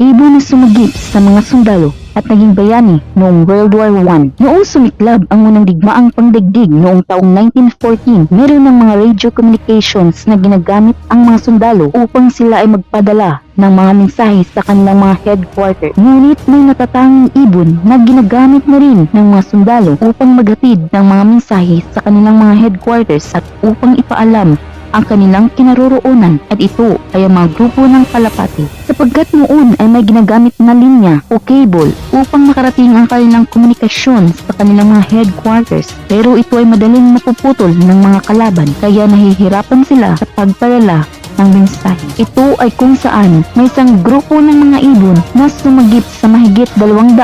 ibon na sumagip sa mga sundalo at naging bayani noong World War I. Noong sumiklab ang unang digmaang pangdaigdig noong taong 1914, meron ng mga radio communications na ginagamit ang mga sundalo upang sila ay magpadala ng mga mensahe sa kanilang mga headquarters. Ngunit may natatanging ibon na ginagamit na rin ng mga sundalo upang maghatid ng mga mensahe sa kanilang mga headquarters at upang ipaalam ang kanilang kinaroroonan, at ito ay ang mga grupo ng kalapati, sapagkat noon ay may ginagamit na linya o cable upang makarating ang kanilang komunikasyon sa kanilang mga headquarters, pero ito ay madaling napuputol ng mga kalaban, kaya nahihirapan sila sa pagpadala ng mensahe. Ito ay kung saan may isang grupo ng mga ibon na sumagip sa mahigit 200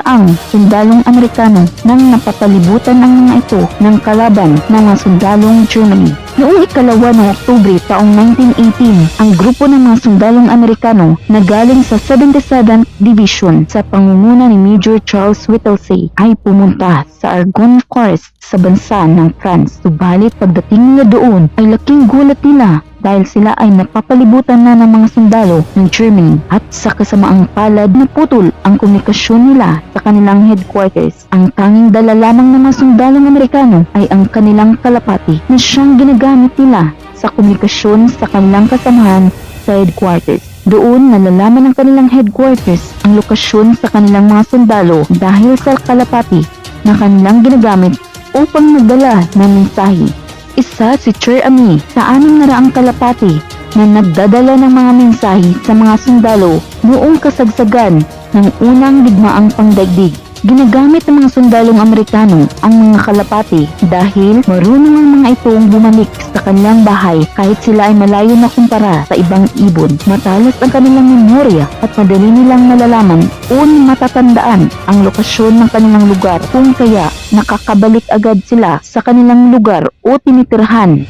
sundalong Amerikano nang napapalibutan ang mga ito ng kalaban ng mga sundalong Germany. Noong ikalawa ng Oktubre taong 1918, ang grupo ng mga sundalong Amerikano na galing sa 77th Division sa pangunguna ni Major Charles Whittlesey ay pumunta sa Argonne Forest sa bansa ng France. Subalit pagdating nila doon ay laking gulat nila dahil sila ay napapalibutan na ng mga sundalo ng Germany, at sa kasamaang palad na putol ang komunikasyon nila sa kanilang headquarters. Ang tanging dala lamang ng mga sundalong Amerikano ay ang kanilang kalapati na siyang ginagamit nila sa komunikasyon sa kanilang kasamahan sa headquarters. Doon nalalaman ng kanilang headquarters ang lokasyon sa kanilang mga sundalo dahil sa kalapati na kanilang ginagamit upang magdala ng mensahe. Isa si Cher Ami sa 600 kalapati na nagdadala ng mga mensahe sa mga sundalo noong kasagsagan ng unang digmaang pangdaigdig. Ginagamit ng mga sundalong Amerikano ang mga kalapati dahil marunong ang mga itong bumalik sa kanilang bahay kahit sila ay malayo na kumpara sa ibang ibon. Matalas ang kanilang memorya at madali nilang nalalaman o matatandaan ang lokasyon ng kanilang lugar, kung kaya nakakabalik agad sila sa kanilang lugar o tinitirhan.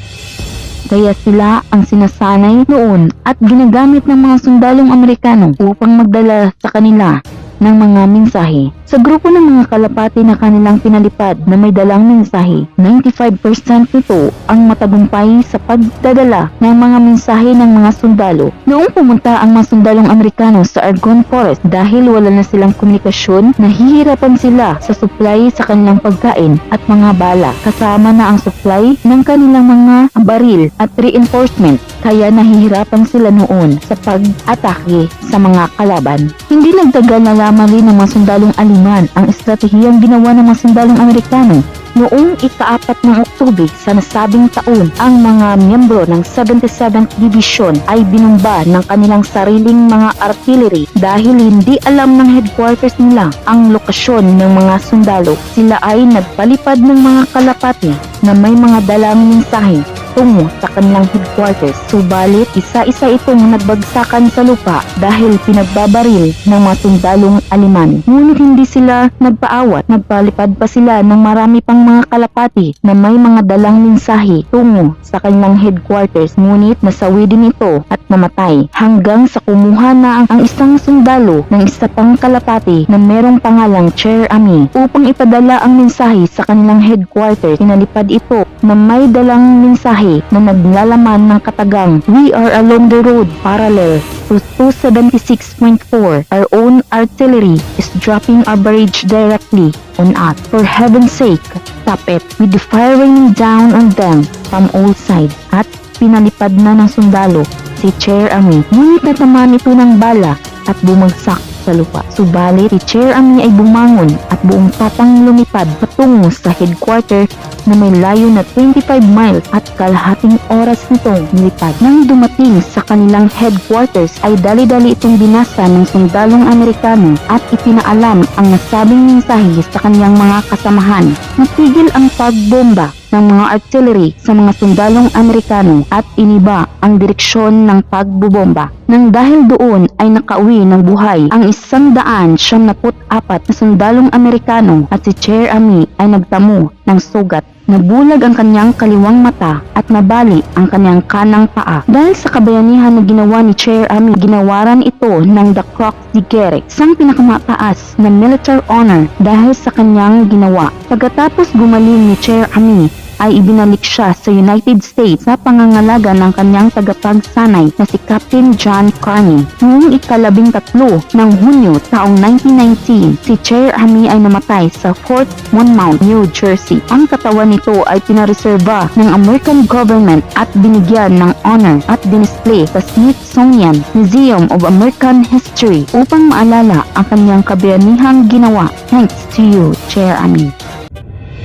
Kaya sila ang sinasanay noon at ginagamit ng mga sundalong Amerikano upang magdala sa kanila ng mga mensahe. Sa grupo ng mga kalapati na kanilang pinalipad na may dalang mensahe, 95% nito ang matagumpay sa pagdadala ng mga mensahe ng mga sundalo. Noong pumunta ang mga sundalong Amerikano sa Argonne Forest dahil wala na silang komunikasyon, nahihirapan sila sa supply sa kanilang pagkain at mga bala, kasama na ang supply ng kanilang mga baril at reinforcement, kaya nahihirapan sila noon sa pag-atake sa mga kalaban. Hindi nagtagal na lamang rin ng mga sundalong Aliman ang estratehiyang ginawa ng mga sundalong Amerikano. Noong ika-4 ng Oktubre sa nasabing taon, ang mga miyembro ng 77th Division ay binumba ng kanilang sariling mga artillery dahil hindi alam ng headquarters nila ang lokasyon ng mga sundalo. Sila ay nagpalipad ng mga kalapati na may mga dalang mensahe tungo sa kanilang headquarters. Subalit, isa-isa itong nagbagsakan sa lupa dahil pinagbabaril ng mga sundalong Aliman. Ngunit hindi sila nagpaawat, nagpalipad pa sila ng marami pang mga kalapati na may mga dalang mensahe tungo sa kanilang headquarters. Ngunit nasawi din ito at namatay hanggang sa kumuha na ang isang sundalo ng isa pang kalapati na merong pangalang Cher Ami upang ipadala ang mensahe sa kanilang headquarters. Pinalipad ito na may dalang mensahe na naglalaman ng katagang, "We are along the road parallel to 276.4. Our own artillery is dropping our barrage directly on us. For heaven's sake, stop it. With the fire raining down on them from all sides." At pinalipad na ng sundalo si Cher Ami. Ngunit natamaan ito ng bala at bumagsak sa lupa. Subalit, si Cher Ami ay bumangon at buong tapang lumipad patungo sa headquarter na may layo na 25 miles at kalahating oras nitong nilipad. Nang dumating sa kanilang headquarters ay dali-dali itong binasa ng sundalong Amerikano at ipinaalam ang nasabing mensahe sa kanyang mga kasamahan. Natigil ang pagbomba ng mga artillery sa mga sundalong Amerikano at iniba ang direksyon ng pagbubomba. Nang dahil doon ay nakauwi ng buhay ang 174 na sundalong Amerikano at si Cher Ami ay nagtamo ng sugat. Nabulag ang kanyang kaliwang mata at nabali ang kanyang kanang paa. Dahil sa kabayanihan na ginawa ni Cher Ami, ginawaran ito ng The Croix de Guerre, isang pinakamataas na military honor dahil sa kanyang ginawa. Pagkatapos gumaling ni Cher Ami, ay ibinalik siya sa United States sa pangangalaga ng kanyang tagapagsanay na si Captain John Carney. Noong ika-13 ng Hunyo taong 1919, si Chair Army ay namatay sa Fort Monmouth, New Jersey. Ang katawan nito ay pinareserba ng American government at binigyan ng honor at dinisplay sa Smithsonian Museum of American History upang maalala ang kanyang kabayanihang ginawa. Thanks to you, Chair Army.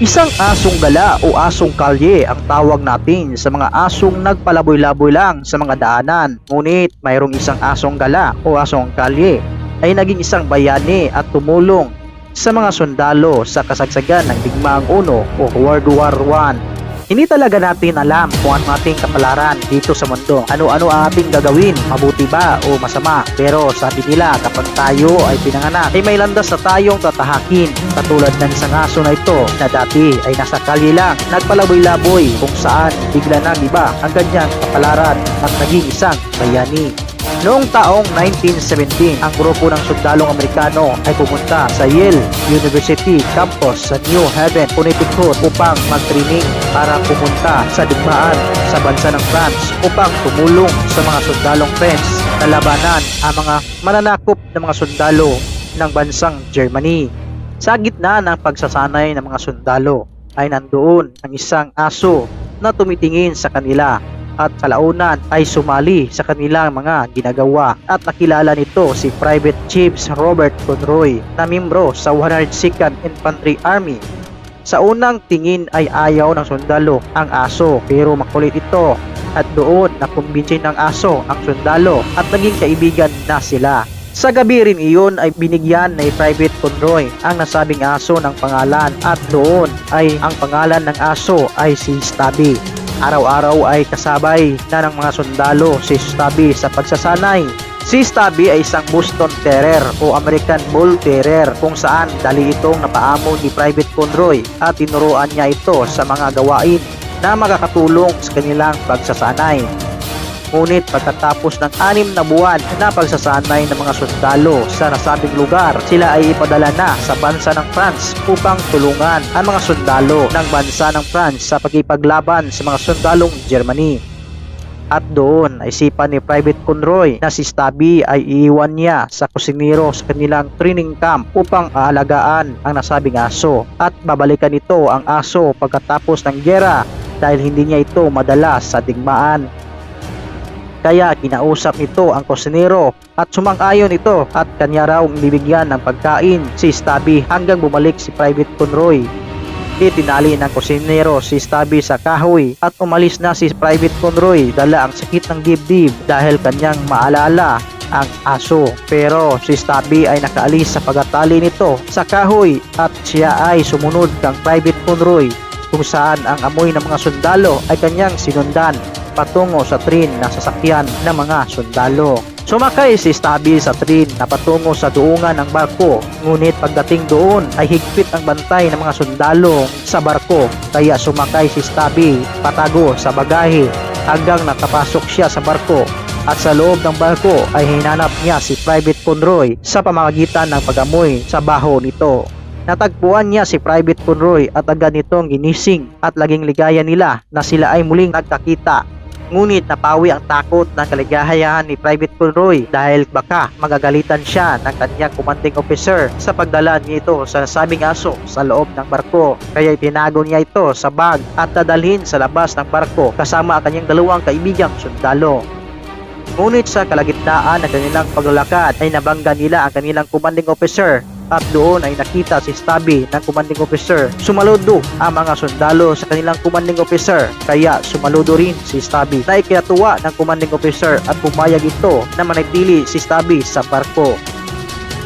Isang asong gala o asong kalye ang tawag natin sa mga asong nagpalaboy-laboy lang sa mga daanan. Ngunit mayroong isang asong gala o asong kalye ay naging isang bayani at tumulong sa mga sundalo sa kasagsagan ng Digmaang Uno o World War I. Hindi talaga natin alam kung ano ating kapalaran dito sa mundo. Ano-ano ang ating gagawin, mabuti ba o masama. Pero sabi nila kapag tayo ay pinanganak, ay may landas na tayong tatahakin. Katulad ng isang aso na ito na dati ay nasa kalye lang, nagpalaboy-laboy kung saan bigla nang iba ang kanyang kapalaran at naging isang bayani. Noong taong 1917, ang grupo ng sundalong Amerikano ay pumunta sa Yale University campus sa New Haven, Connecticut upang mag-training para pumunta sa digmaan sa bansa ng France upang tumulong sa mga sundalong French na labanan ang mga mananakop ng mga sundalo ng bansang Germany. Sa gitna ng pagsasanay ng mga sundalo ay nandoon ang isang aso na tumitingin sa kanila at kalaunan ay sumali sa kanilang mga ginagawa at nakilala nito si Private James Robert Conroy na miyembro sa 102nd Infantry Army. Sa unang tingin ay ayaw ng sundalo ang aso pero makulit ito at doon nakumbinsin ng aso ang sundalo at naging kaibigan na sila. Sa gabi rin iyon ay binigyan ni Private Conroy ang nasabing aso ng pangalan at doon ay ang pangalan ng aso ay si Stubby. Araw-araw ay kasabay na ng mga sundalo si Stubby sa pagsasanay. Si Stubby ay isang Boston Terrier o American Bull Terrier kung saan dali itong napaamo ni Private Conroy at tinuruan niya ito sa mga gawain na makakatulong sa kanilang pagsasanay. Ngunit pagkatapos ng 6 na buwan na pagsasanay ng mga sundalo sa nasabing lugar, sila ay ipadala na sa bansa ng France upang tulungan ang mga sundalo ng bansa ng France sa pagkipaglaban sa mga sundalong Germany. At doon ay isipan ni Private Conroy na si Stubby ay iiwan niya sa kusinero sa kanilang training camp upang aalagaan ang nasabing aso at babalikan ito ang aso pagkatapos ng gyera dahil hindi niya ito madala sa digmaan. Kaya kinausap nito ang kusinero at sumang-ayon ito at kanya raw bibigyan ng pagkain si Stubby hanggang bumalik si Private Conroy. Itinali ng kusinero si Stubby sa kahoy at umalis na si Private Conroy dala ang sakit ng dibdib dahil kanyang maalala ang aso. Pero si Stubby ay nakaalis sa pagtatali nito sa kahoy at siya ay sumunod kang Private Conroy kung saan ang amoy ng mga sundalo ay kanyang sinundan patungo sa train na sasakyan ng mga sundalo. Sumakay si Stubby sa train na patungo sa duungan ng barko, ngunit pagdating doon ay higpit ang bantay ng mga sundalo sa barko, kaya sumakay si Stubby patago sa bagahe hanggang nakapasok siya sa barko at sa loob ng barko ay hinanap niya si Private Conroy sa pamamagitan ng pag-amoy sa baho nito. Natagpuan niya si Private Conroy at agad nitong ginising at laging ligaya nila na sila ay muling nagkakita. Ngunit napawi ang takot ng kaligayahan ni Private Conroy dahil baka magagalitan siya ng kanyang commanding officer sa pagdala niya ito sa nasabing aso sa loob ng barko. Kaya itinago niya ito sa bag at dadalhin sa labas ng barko kasama ang kanyang dalawang kaibigang sundalo. Ngunit sa kalagitnaan ng kanilang paglalakad ay nabangga nila ang kanilang commanding officer at doon ay nakita si Stubby ng commanding officer. Sumaludo ang mga sundalo sa kanilang commanding officer kaya sumaludo rin si Stubby. Naikinatuwa ng commanding officer at pumayag ito na manatili si Stubby sa barko.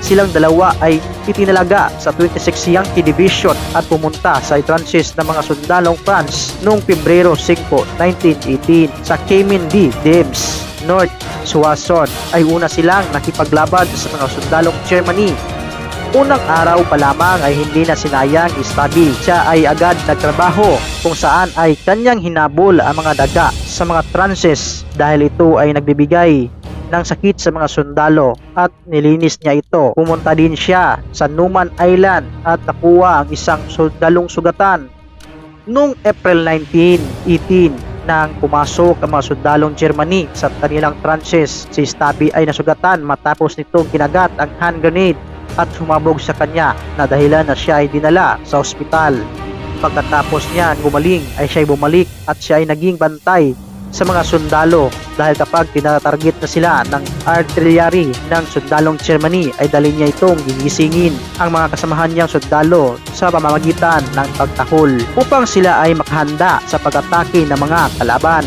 Silang dalawa ay itinalaga sa 26 Yankee Division at pumunta sa transit ng mga sundalong France noong Pebrero 5, 1918 sa Camden D. Debs, North Soissons ay una silang nakipaglaban sa mga sundalong Germany. Unang araw pa lamang ay hindi na sinayang ni Stubby. Siya ay agad nagtrabaho kung saan ay kanyang hinabol ang mga daga sa mga transes dahil ito ay nagbibigay ng sakit sa mga sundalo at nilinis niya ito. Pumunta din siya sa Numan Island at nakuha ang isang sundalong sugatan. Noong April 1918, nang pumasok ang mga sundalong Germany sa kanilang trenches, si Stabby ay nasugatan matapos nitong kinagat ang hand grenade at humabog sa kanya na dahilan na siya ay dinala sa ospital. Pagkatapos niya gumaling ay siya ay bumalik at siya ay naging bantay sa mga sundalo dahil kapag tinatarget na sila ng artillery ng sundalong Germany ay dali niya itong gigisingin ang mga kasamahan niyang sundalo sa pamamagitan ng pagtahol upang sila ay makahanda sa pag-atake ng mga kalaban.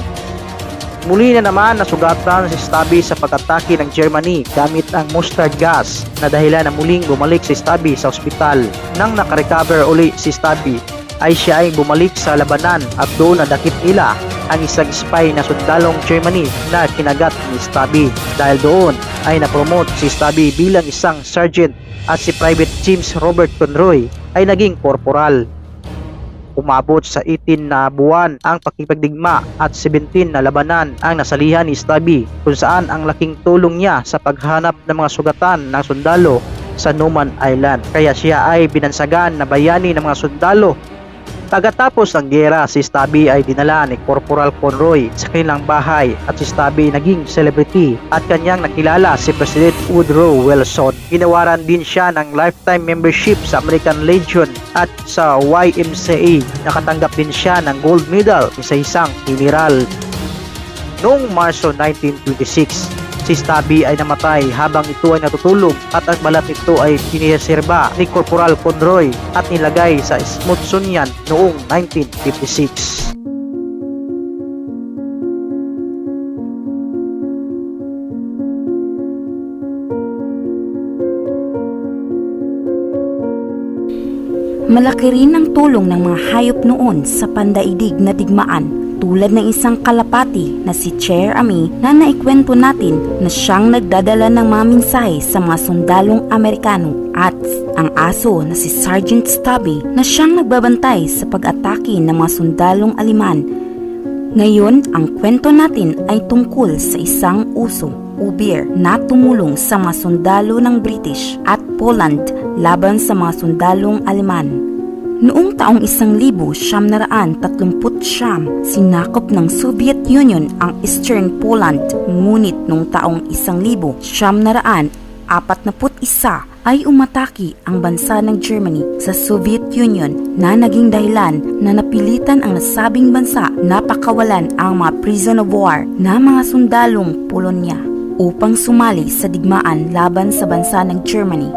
Muli na naman nasugatan si Stabby sa pag-atake ng Germany gamit ang mustard gas na dahilan na muling bumalik si Stabby sa ospital. Nang nakarecover uli si Stabby ay siya ay bumalik sa labanan at doon nadakip nila ang isang spy na sundalong Germany na kinagat ni Stabby. Dahil doon ay napromote si Stabby bilang isang sergeant at si Private James Robert Conroy ay naging corporal. Umabot sa 18 na buwan ang pakipagdigma at 17 na labanan ang nasalihan ni Stabby kung saan ang laking tulong niya sa paghanap ng mga sugatan ng sundalo sa Numan Island. Kaya siya ay binansagan na bayani ng mga sundalo. Pagkatapos ng giyera, si Stabby ay dinala ni Corporal Conroy sa kanilang bahay at si Stabby naging celebrity at kanyang nakilala si President Woodrow Wilson. Ginawaran din siya ng lifetime membership sa American Legion at sa YMCA. Nakatanggap din siya ng gold medal sa isang general. Noong Marso 1926, si Stabby ay namatay habang ito ay natutulog at ang balat nito ay pinireserba ni Corporal Conroy at nilagay sa Smithsonian noong 1956. Malaki rin ang tulong ng mga hayop noon sa pandaigdig na digmaan, tulad ng isang kalapati na si Chair Ami na naikwento natin na siyang nagdadala ng mga mensahe sa mga sundalong Amerikano at ang aso na si Sergeant Stabby na siyang nagbabantay sa pag-atake ng mga sundalong Aleman. Ngayon, ang kwento natin ay tungkol sa isang uso o bear na tumulong sa mga sundalo ng British at Poland laban sa mga sundalong Aleman. Noong taong 1939, sinakop ng Soviet Union ang Eastern Poland, ngunit noong taong 1941 ay umatake ang bansa ng Germany sa Soviet Union na naging dahilan na napilitan ang nasabing bansa na pakawalan ang mga prison of war na mga sundalong Polonya upang sumali sa digmaan laban sa bansa ng Germany.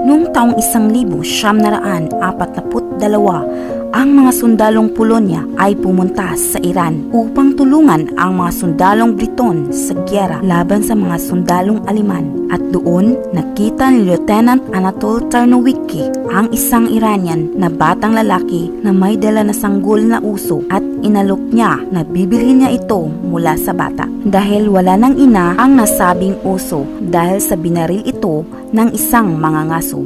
Noong taong 1942, ang mga sundalong Polonya ay pumunta sa Iran upang tulungan ang mga sundalong Briton sa giyera laban sa mga sundalong Aleman. At doon nakita ni Lieutenant Anatol Tarnowicki ang isang Iranian na batang lalaki na may dala na sanggol na uso at inalok niya na bibilhin niya ito mula sa bata. Dahil wala ng ina ang nasabing uso dahil sa binaril ito ng isang mangangaso.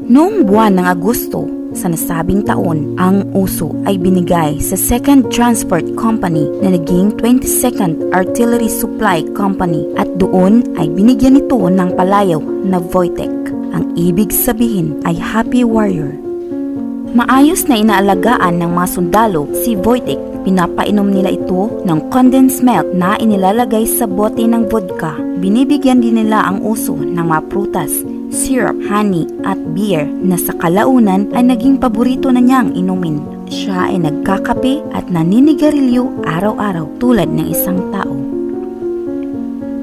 Noong buwan ng Agosto sa nasabing taon, ang uso ay binigay sa 2nd Transport Company na naging 22nd Artillery Supply Company at doon ay binigyan ito ng palayaw na Wojtek. Ang ibig sabihin ay Happy Warrior. Maayos na inaalagaan ng mga sundalo si Wojtek. Pinapainom nila ito ng condensed milk na inilalagay sa bote ng vodka. Binibigyan din nila ang uso ng mga prutas, syrup, honey at beer na sa kalaunan ay naging paborito na niyang inumin. Siya ay nagkakape at naninigarilyo araw-araw tulad ng isang tao.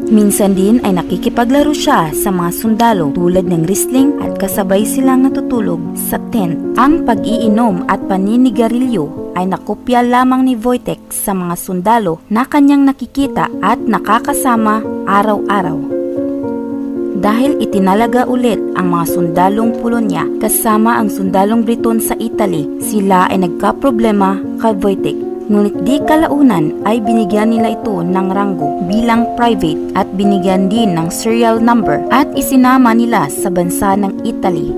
Minsan din ay nakikipaglaro siya sa mga sundalo tulad ng wrestling at kasabay silang natutulog sa tent. Ang pag-iinom at paninigarilyo ay nakopya lamang ni Wojtek sa mga sundalo na kanyang nakikita at nakakasama araw-araw. Dahil itinalaga ulit ang mga sundalong Polonya kasama ang sundalong Briton sa Italy, sila ay nagkaproblema kay Wojtek. Ngunit di kalaunan ay binigyan nila ito ng ranggo bilang private at binigyan din ng serial number at isinama nila sa bansa ng Italy.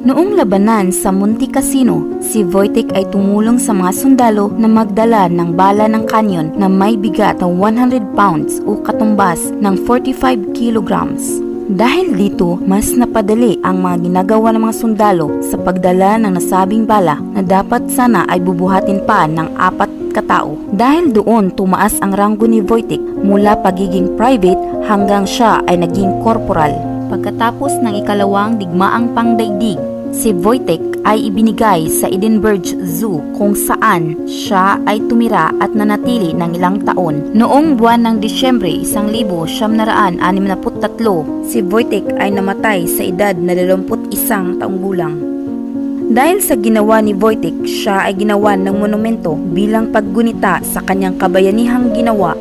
Noong labanan sa Monte Cassino, si Wojtek ay tumulong sa mga sundalo na magdala ng bala ng kanyon na may bigat na 100 pounds o katumbas ng 45 kilograms. Dahil dito, mas napadali ang mga ginagawa ng mga sundalo sa pagdala ng nasabing bala na dapat sana ay bubuhatin pa ng 4 katao. Dahil doon tumaas ang ranggo ni Wojtek mula pagiging private hanggang siya ay naging corporal. Pagkatapos ng ikalawang digmaang pangdaigdig, si Wojtek ay ibinigay sa Edinburgh Zoo kung saan siya ay tumira at nanatili ng ilang taon. Noong buwan ng Disyembre 1963, si Wojtek ay namatay sa edad na 21 taong gulang. Dahil sa ginawa ni Wojtek, siya ay ginawan ng monumento bilang paggunita sa kanyang kabayanihang ginawa